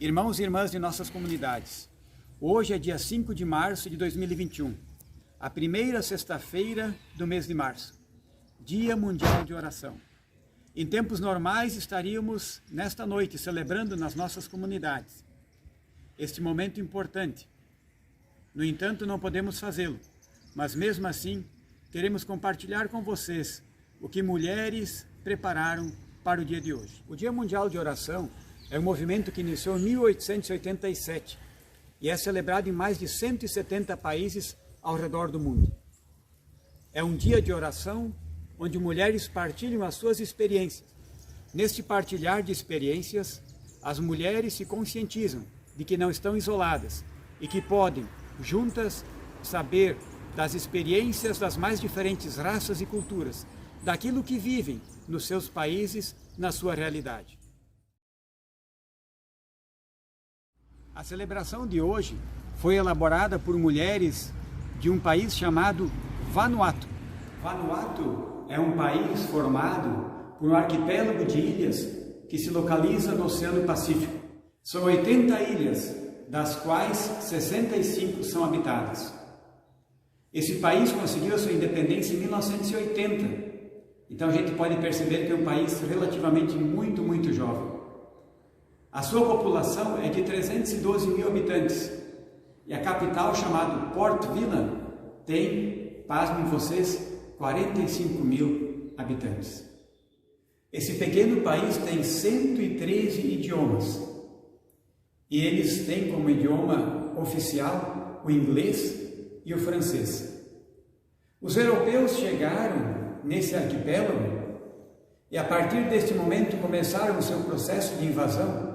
Irmãos e irmãs de nossas comunidades, hoje é dia 5 de março de 2021, a primeira sexta-feira do mês de março, Dia Mundial de Oração. Em tempos normais estaríamos nesta noite celebrando nas nossas comunidades este momento importante. No entanto, não podemos fazê-lo, mas mesmo assim queremos compartilhar com vocês o que mulheres prepararam para o dia de hoje. O Dia Mundial de Oração é um movimento que iniciou em 1887 e é celebrado em mais de 170 países ao redor do mundo. É um dia de oração onde mulheres partilham as suas experiências. Neste partilhar de experiências, as mulheres se conscientizam de que não estão isoladas e que podem, juntas, saber das experiências das mais diferentes raças e culturas, daquilo que vivem nos seus países, na sua realidade. A celebração de hoje foi elaborada por mulheres de um país chamado Vanuatu. Vanuatu é um país formado por um arquipélago de ilhas que se localiza no Oceano Pacífico. São 80 ilhas, das quais 65 são habitadas. Esse país conseguiu a sua independência em 1980, então a gente pode perceber que é um país relativamente muito jovem. A sua população é de 312 mil habitantes e a capital, chamada Port Vila, tem, pasmem vocês, 45 mil habitantes. Esse pequeno país tem 113 idiomas e eles têm como idioma oficial o inglês e o francês. Os europeus chegaram nesse arquipélago e a partir deste momento começaram o seu processo de invasão.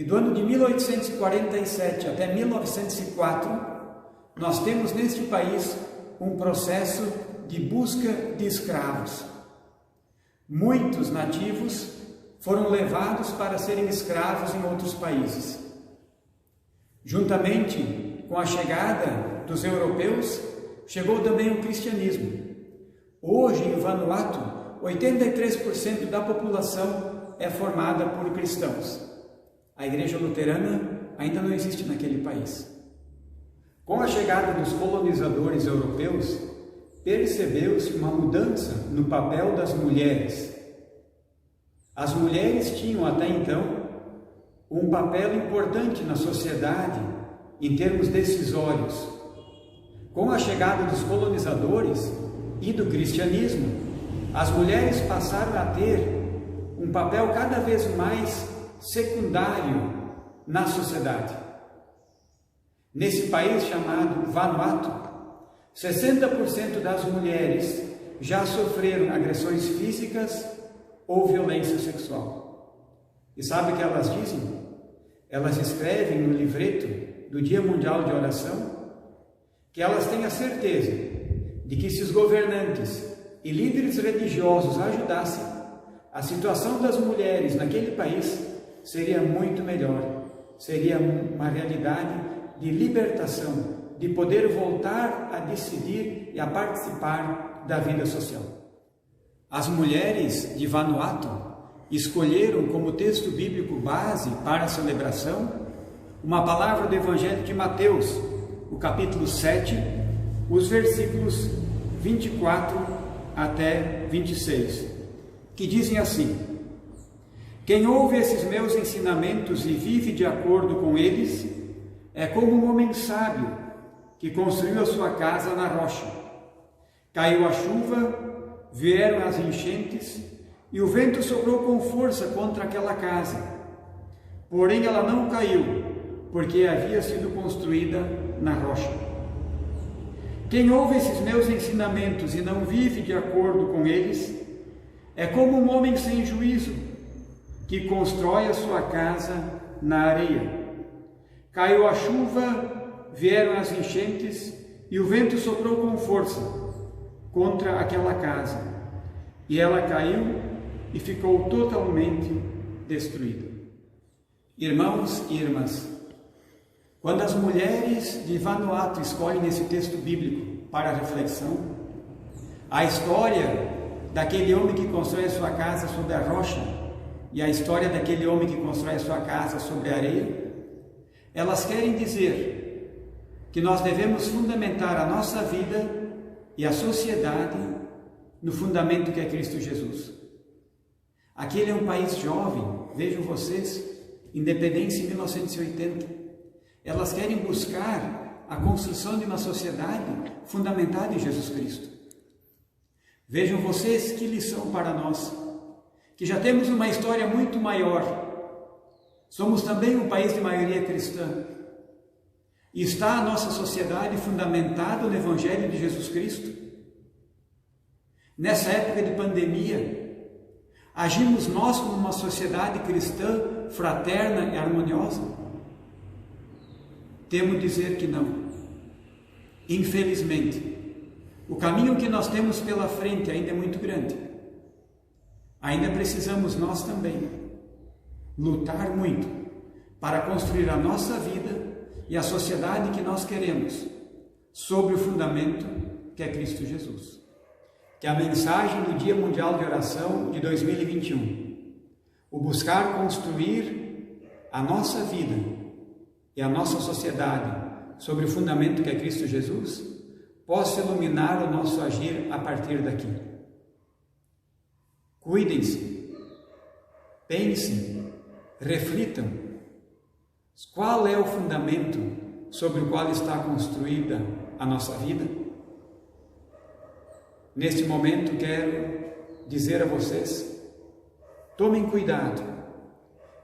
E do ano de 1847 até 1904, nós temos neste país um processo de busca de escravos. Muitos nativos foram levados para serem escravos em outros países. Juntamente com a chegada dos europeus, chegou também o cristianismo. Hoje, em Vanuatu, 83% da população é formada por cristãos. A igreja luterana ainda não existe naquele país. Com a chegada dos colonizadores europeus, percebeu-se uma mudança no papel das mulheres. As mulheres tinham até então um papel importante na sociedade em termos decisórios. Com a chegada dos colonizadores e do cristianismo, as mulheres passaram a ter um papel cada vez mais secundário na sociedade. Nesse país chamado Vanuatu, 60% das mulheres já sofreram agressões físicas ou violência sexual. E sabe o que elas dizem? Elas escrevem no livreto do Dia Mundial de Oração que elas têm a certeza de que se os governantes e líderes religiosos ajudassem, a situação das mulheres naquele país seria muito melhor, seria uma realidade de libertação, de poder voltar a decidir e a participar da vida social. As mulheres de Vanuatu escolheram como texto bíblico base para a celebração uma palavra do Evangelho de Mateus, o capítulo 7, os versículos 24 até 26, que dizem assim: quem ouve esses meus ensinamentos e vive de acordo com eles, é como um homem sábio que construiu a sua casa na rocha. Caiu a chuva, vieram as enchentes e o vento soprou com força contra aquela casa. Porém ela não caiu, porque havia sido construída na rocha. Quem ouve esses meus ensinamentos e não vive de acordo com eles, é como um homem sem juízo que constrói a sua casa na areia. Caiu a chuva, vieram as enchentes e o vento soprou com força contra aquela casa, e ela caiu e ficou totalmente destruída. Irmãos e irmãs, quando as mulheres de Vanuatu escolhem esse texto bíblico para a reflexão, a história daquele homem que constrói a sua casa sobre a rocha e a história daquele homem que constrói a sua casa sobre a areia, elas querem dizer que nós devemos fundamentar a nossa vida e a sociedade no fundamento que é Cristo Jesus. Aquele é um país jovem, vejam vocês, independência em 1980. Elas querem buscar a construção de uma sociedade fundamentada em Jesus Cristo. Vejam vocês que lição para nós, que já temos uma história muito maior. Somos também um país de maioria cristã. E está a nossa sociedade fundamentada no Evangelho de Jesus Cristo? Nessa época de pandemia, agimos nós como uma sociedade cristã, fraterna e harmoniosa? Temo dizer que não. Infelizmente, o caminho que nós temos pela frente ainda é muito grande. Ainda precisamos nós também lutar muito para construir a nossa vida e a sociedade que nós queremos sobre o fundamento que é Cristo Jesus. Que a mensagem do Dia Mundial de Oração de 2021, o buscar construir a nossa vida e a nossa sociedade sobre o fundamento que é Cristo Jesus, possa iluminar o nosso agir a partir daqui. Cuidem-se, pensem, reflitam. Qual é o fundamento sobre o qual está construída a nossa vida? Neste momento quero dizer a vocês, tomem cuidado.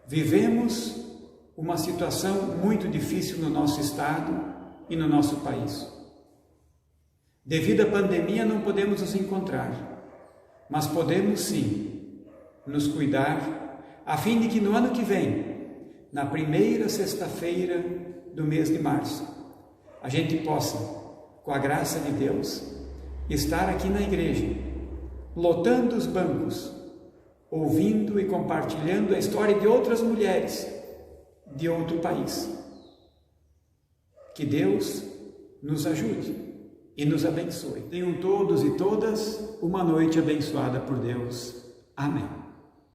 Vivemos uma situação muito difícil no nosso estado e no nosso país. Devido à pandemia não podemos nos encontrar, mas podemos sim nos cuidar, a fim de que no ano que vem, na primeira sexta-feira do mês de março, a gente possa, com a graça de Deus, estar aqui na igreja, lotando os bancos, ouvindo e compartilhando a história de outras mulheres de outro país. Que Deus nos ajude e nos abençoe. Tenham todos e todas uma noite abençoada por Deus. Amém.